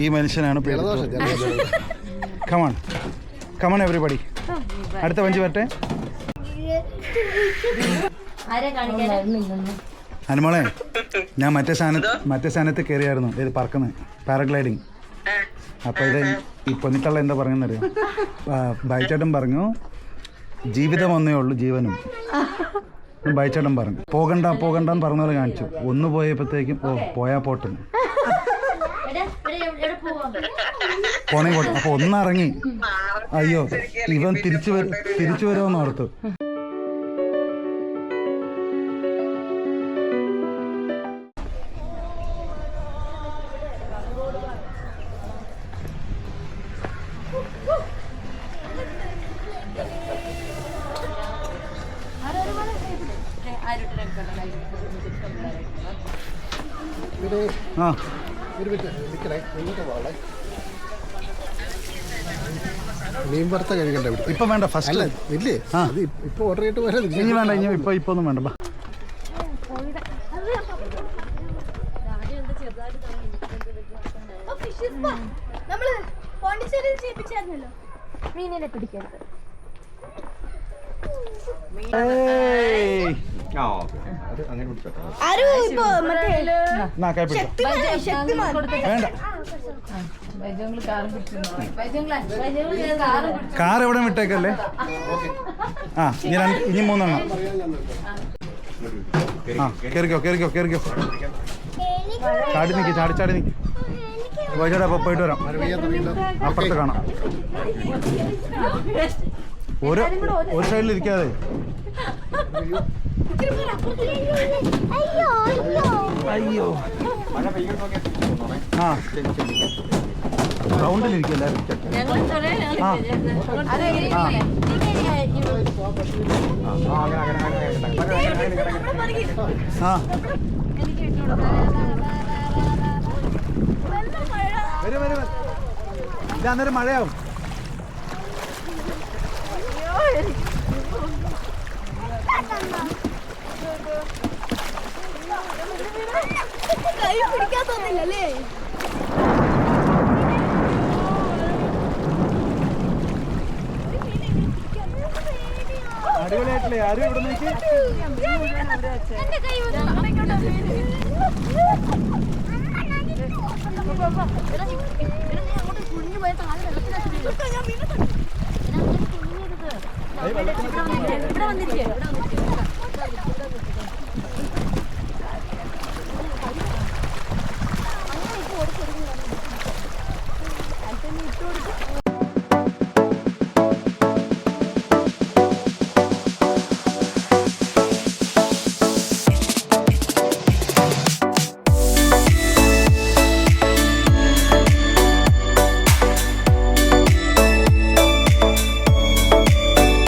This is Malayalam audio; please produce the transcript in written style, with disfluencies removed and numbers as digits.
ഈ മനുഷ്യനാണ് കമോൺ കമോൺ എവരിബഡി. അടുത്ത വഞ്ചി വരട്ടെ. അനുമോളെ, ഞാൻ മറ്റേ സ്ഥാനത്ത് കയറിയായിരുന്നു. ഇത് പറക്കുന്നത് പാരഗ്ലൈഡിങ്. അപ്പോൾ ഇത് ഈ പൊന്നിത്തള്ള എന്താ പറയുന്നറിയോ? ബൈച്ചേട്ടൻ പറഞ്ഞു ജീവിതം ഒന്നേ ഉള്ളൂ ജീവനും. ബൈച്ചേട്ടൻ പറഞ്ഞു പോകണ്ടെന്ന് പറഞ്ഞ പോലെ കാണിച്ചു. ഒന്ന് പോയപ്പോഴത്തേക്കും പോയാ പോട്ടെന്ന് പോണേ പോട്ടെ. അപ്പോൾ ഒന്നിറങ്ങി അയ്യോ ഇവൻ തിരിച്ചു വരുമെന്ന് ഓർത്തു. മീൻ വറുത്ത കഴിക്കണ്ട ഇപ്പൊ വേണ്ട. ഫസ്റ്റ് അല്ല ഇല്ലേ ഇപ്പൊ ഓർഡർ ചെയ്തിട്ട് വരാം. ഇനി വേണ്ട. ഇപ്പൊ ഒന്നും വേണ്ട. മീനിനെ പിടിക്കരുത്. കാർ എവിടെ വിട്ടേക്കല്ലേ? ഇനി 3 എണ്ണം. കേറിക്കോ. ചാടി നിക്ക്. വൈകിട്ട് അപ്പൊ പോയിട്ട് വരാം. അപ്പുറത്ത് കാണാം. ഒരു സൈഡിൽ ഇരിക്കാതെ. അയ്യോ റൗണ്ടിലിരിക്കും എല്ലാവരും. വരും. ഇത് അന്നേരം മഴയാവും. കൈ പിടിക്കാൻ തോന്നില്ലല്ലേ? അടിപൊളിയായിട്ടില്ലേ? ആരും ഇവിടെ നോക്കി.